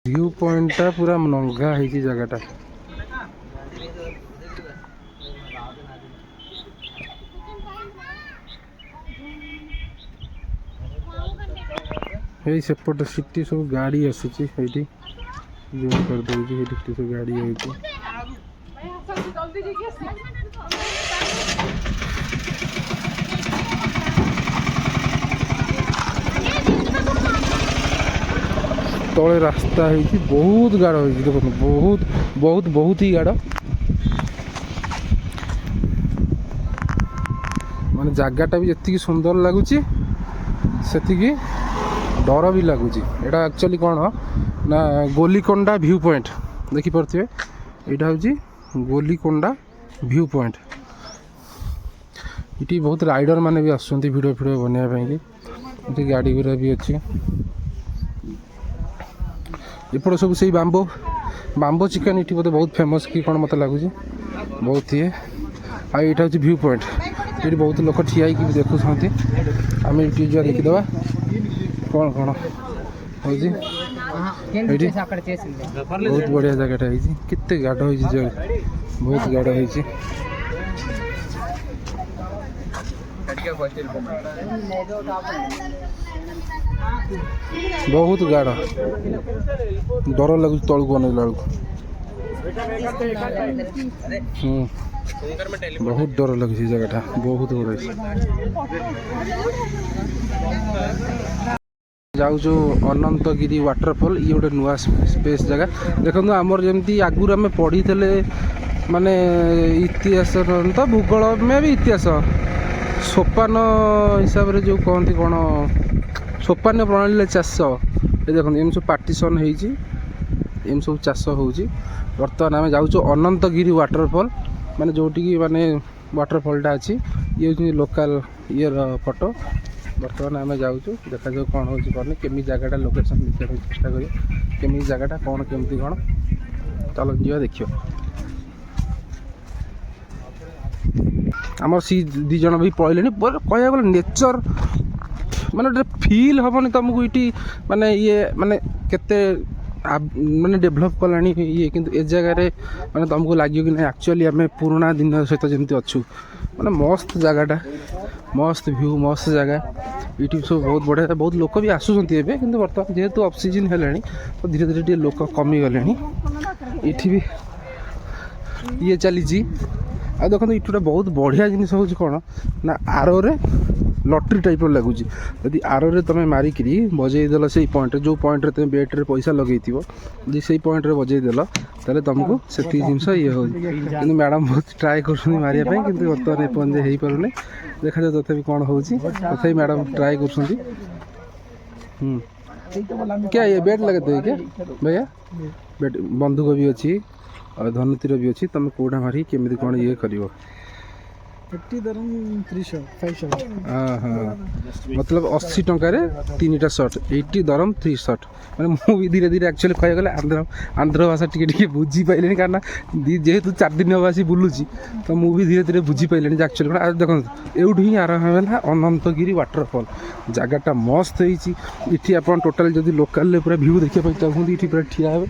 View point टा पूरा नंगा है जगह टा। सेपट सीटी सब गाड़ी आसूची जूम कर दूसरी सब गाड़ी है। तले रास्ता है बहुत गाढ़ हो देखो बहुत बहुत बहुत ही गाढ़ माने जगटा भी जी सुंदर लगुच से डर भी लगुच। यहाँ एक्चुअली कौन ना गोलीकोंडा व्यू पॉइंट देखिपे यहाँ हूँ गोलीकोंडा व्यू पॉइंट। ये बहुत राइडर माने भी आसुँच वीडियो फिडियो बनवाई गाड़ी गुरा भी अच्छी। एपट सब से बाम्बो बाम्बो चिकेन ये बोलते बहुत फेमस कि कौन मत लगुच बहुत ही आई हूँ व्यू पॉइंट। ये बहुत लोग ठिया भी देखुं आम ये जा देखीदे कौन कौन हो बहुत बढ़िया जगह केते गाढ़ हो बहुत गाढ़ हो बहुत गाढ़ डर लगुच तलू बनइला बहुत डर लगे जगह बहुत बड़ा जाऊँ अनंतगिरी वाटरफॉल ये गोटे नुआ स्पेस जगह देखो आमर जमी आगुरी आम पढ़ी थे माने इतिहास तो भूगोल में भी इतिहास सोपान हिसाब से जो कहती कौन सोपान प्रणाली चाष ये देखो एम सब पार्टीशन होम सब चाष हो बर्तमान आम जाऊँ अनंतगिरी वाटरफॉल माने जोटी माने वाटरफॉलटा अच्छी ये लोकल ये फोटो बर्तमान आम जाऊँ देखा जाऊ कौन हो कौन केमी जगह लोकेशन देखा चेष्टा करें केमी जगह कौन केमती कौन चलो जी देखियो। आमर सी दीज भी पड़े कह गले नेचर माने फील हेनी तुमको ये माने ये माने केते माने डेभलप कलानी ये किंतु ए जगह माने तुमको लगे कि ना एक्चुअली आम पुराना दिन सहित जमी अच्छु माने मस्त जगहटा मस्त व्यू मस्त जगह ये सब बहुत बढ़िया बहुत लोक भी आसुँच कि बर्तमान जेहेतु ऑफ सीजन है तो धीरे धीरे टे लोक कमी गले ये भी ये चली आ देखो ये बहुत बढ़िया जिनस हूँ कौन ना आरे लटरी टाइप लगुच यदि आरे तुम मारिक बजेदेल से पॉइंट जो पॉइंट तुम बेट्रे पैसा लगे थी से पॉइंट बजेदेल ताले तुमको से जिनस ये हो मैडम बहुत ट्राए कर मारे कि बर्तमान एपर्यंत हो पारे देखा जाए तथा कौन हो तथा मैडम ट्राए कर क्या ये बेट लगे थे क्या भैया बेट बंदूक भी अच्छी और धनुतीर भी अच्छी तुम कौटा मारी केमी कौन ये कर मतलब 80 टकर 3टा शर्ट 80 दरम 3 शर्ट मैंने मुझे धीरे धीरे एक्चुअली कह गले आंध्र भाषा टी बुझी पारे कारण जेहेतु 4 दिन हम आसी बुलूची तो मुझे धीरे धीरे बुझी पारे एक्चुअली देखो यूँ ही आरम्भ है अनंतगिरी वाटरफॉल जगहटा मस्त होती आप टोटाल जब लोकाल पूरा व्यू देखा चाहते ये पूरा ठिया हे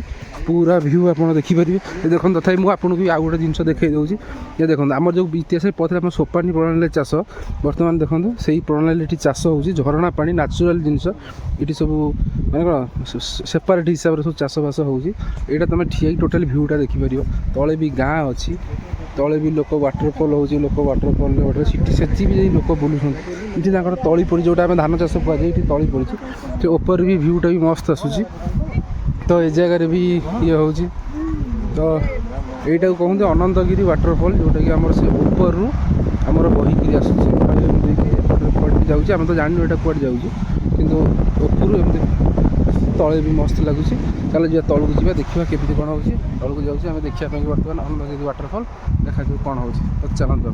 पूरा व्यू आप देखिपारे देखो तथा मुझे आपको भी आउ गोटे जिन देखा दूसरी ये देखो आम जो इतिहास पढ़ते सोपानी प्रणाली चाष बर्तमान देखो से प्रणाली चाष हो झरणा पानी नाचुराल जिनस ये सब मैंने कौन सेपरेट हिसाब से सब चाषबास होटा तुम ठिया टोटाल भ्यूटा देखिपर तले भी गाँ अच्छी तले भी लोक वाटरफॉल हो लोक वाटरफॉल वाटर सीटी से भी लोक बुलूँ ये तली पड़ी जोटा धान चाष कहुए ये तली पड़ी तो ऊपर भी भ्यूटा भी मस्त आसूँ तो ये जगह भी ये हो तो यहीटा कहते अनंतगिरी वाटरफॉल जोटा कि आम से ऊपर रू आमर बहीकि आसूँ जाऊँ तो जानू यहाँ कौट जाऊँ कि ऊपर एमती तले भी मस्त लगुच चलो जी तौक जा देखा केमी कौन हो तौक जाऊँ आम देखापी बर्तमान अनंतगिरी वाटरफॉल देखा कौन हो तो चलते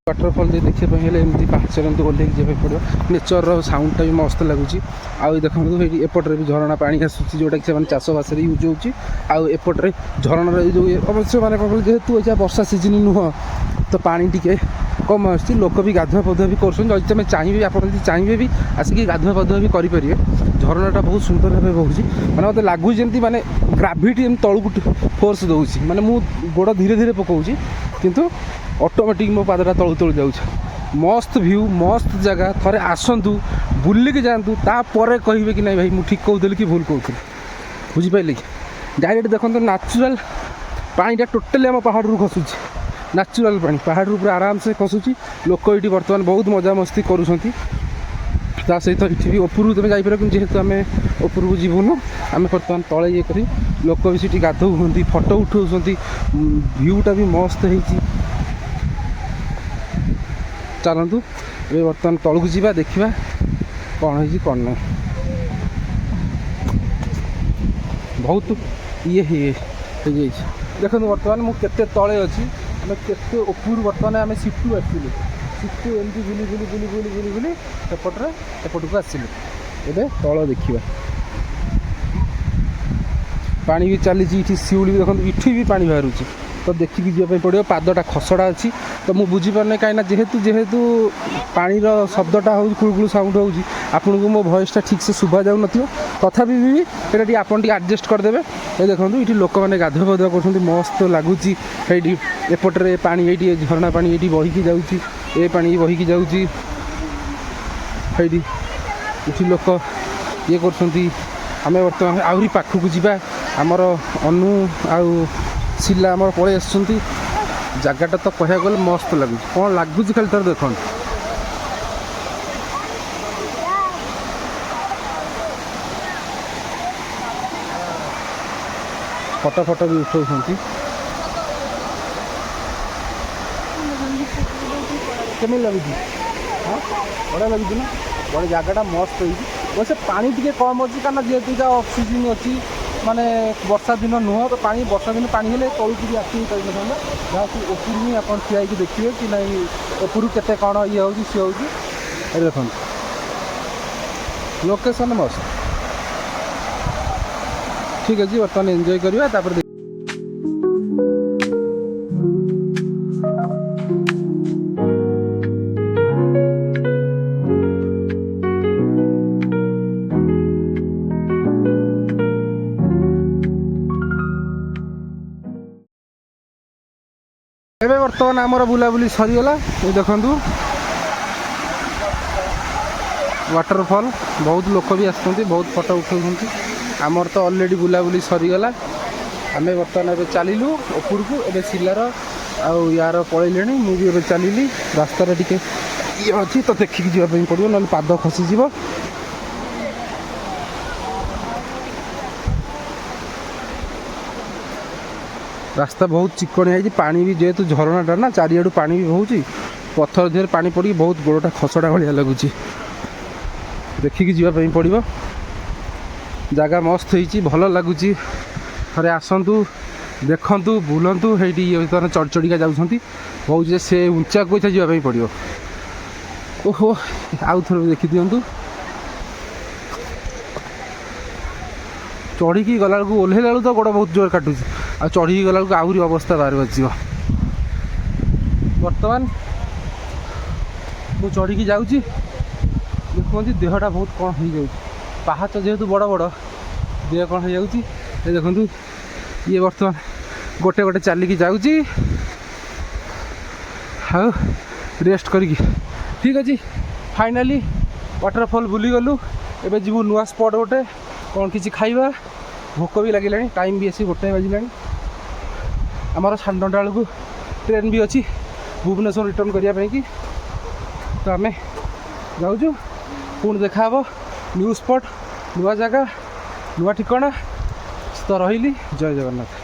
आप वाटरफल देखा एमती पाचर एमती ओल्ल जावाई पड़ो नेचर साउंडटा भी मस्त लगुच आउ देखो ये एपटे भी झरणा पानी आसूँ जोटा कि से चाषबास यूज होपटे झरणार जो अवश्य मैंने जेहेतु यहाँ वर्षा सीजन नुह तो पानी टी कम आस लोक भी गाधुआ पधुआ भी कर तुम चाहिए आप चाहिए भी आसिक गाधुआ पधुआ भी करेंगे झरनाटा बहुत सुंदर भाव बहुत मैंने मतलब लगुच जमी मैंने ग्राविटी तलू फोर्स दूसरी मैंने मुझे गोड़ धीरे धीरे पकाऊँगी किंतु ऑटोमेटिक मो पादटा तलू तलू जाऊँ मस्त व्यू मस्त जगह थरे आसतु बुलिकी जातु तापर कहे कि नहीं भाई मुझे ठीक कहूली कि भूल कहूली बुझिपारे कि डायरेक्ट देखो नाचुराल पानीटा टोटाली आम पहाड़ रू खसुची नाचुराल पानी पहाड़ पूरा आराम से खसुची लोक ये बर्तमान बहुत मजा मस्ती करुँच सहित ये उपरू तुम जापर कि जेहेतु आम उपरकू जीवुनु आम बर्तमान तले ये कर लोक भी सीटी गाधौं फटो उठाऊँ भ्यूटा भी मस्त होती चलतु ये बर्तमान तलू जा देखा कौन है कौन ना बहुत ये देखो बर्तमान मुझे तले अच्छी आम के उपरू बर्तमान आम सीटू आसलु सीटू एमती बुली बुली बुली बुली बुली बुली सेपटे एपटू आसलु ए तल देखा पानी भी चली शिउली भी देखो इठी भी पानी बाहर तो देखिकी जावाई पड़ो पादटा खसड़ा अच्छी तो मुझे बुझीपारे कहीं जेहेतु जेहेतु पानी शब्दटा हो कुलकुल साउंड हो आपन को मो भॉइसटा ठीक से शुभा जाऊ नथियो तथापि भी ये आपन टी एडजस्ट करदेवे ये देखो ये लोक मैंने गाधुआ पाधुआ कर मस्त लगुच एपटे पानी ये झरणा पानी ये बहीकी जाऊँगी ए पानी बहीकी जाऊँगी लोक ये कर आम बर्तमान आहरी पाखक जा आमर अनु आउ सिला आमर पलि आसुँच जगटा तो कह गले मस्त लगुच कौन लगुच खाली तर देख फटो फटो भी उठाऊँ केमी लगुच हाँ बढ़िया लगुच ना बड़े जगटा मस्त हो वैसे पानी टी कम अच्छी कारण जेहेतु ऑक्सीजन अच्छी माने वर्षा दिन नुह तो पानी वर्षा दिन पानी हेल्ले तलू भी आस जहाँ उपरू ही आप ठिया देखिए कि नहीं उपरू के कौन ये हो सी हो देख लोकेशन मस्त ठीक अच्छे बर्तमान एंजॉय करवा एवं बर्तमान आमर बुलाबुली सरीगला ये देखु वाटरफल बहुत लोक भी आसुँच बहुत फटो उठाऊँ आमर तो ऑलरेडी बुलाबुली सरीगला आम बर्तमान एवं चलू उपर को एवं सिलार आउ यार पलैले मुझे चलि रास्तार टे ये अच्छी तो देखिकी जावाई पड़ो ना पाद खसीज रास्ता बहुत चिकणिया है पानी भी जेहेतु झरनाटा ना चारिआडू पानी भी बहुत पत्थर देहर पानी पड़ी बहुत गोड़टा खसड़ा भाया लगुच देखिकी जावाई पड़ो जगह मस्त होती भल लगुच थे आसतु देखु बुलतु ये चढ़ चढ़िका जाऊँगी बहुत से उंचा को इच्छा जावाई पड़ो ओहो आउ थे देखी दिंतु चढ़ी गला ओह्लैला तो गोड़ बहुत जोर काटुच आ चढ़ी गला आहरी अवस्था बाहर बच बर्तमान मुझे चढ़ी जाऊँगी देखुँगी देहटा बहुत कौन हो जाए पहाच जेहेतु बड़ बड़ देह कौन हो जाऊँगी देखु ये बर्तमान गोटे गोटे चलिकी जाऊँगी हाँ रेस्ट करी ठीक अच्छे फाइनाली वाटरफल बुली गलु एबे जीवु नुआ स्पॉट गोटे कौन किसी खाइबा भोक भी लगे टाइम भी आसी गोटे बाजिला आमर 9:30 बेलू ट्रेन भी अच्छी भुवनेश्वर रिटर्न करने कि तो आम जाऊँ पुणी देखा न्यू स्पॉट नुआ जगह नुआ ठिकाना तो रही जय जगन्नाथ।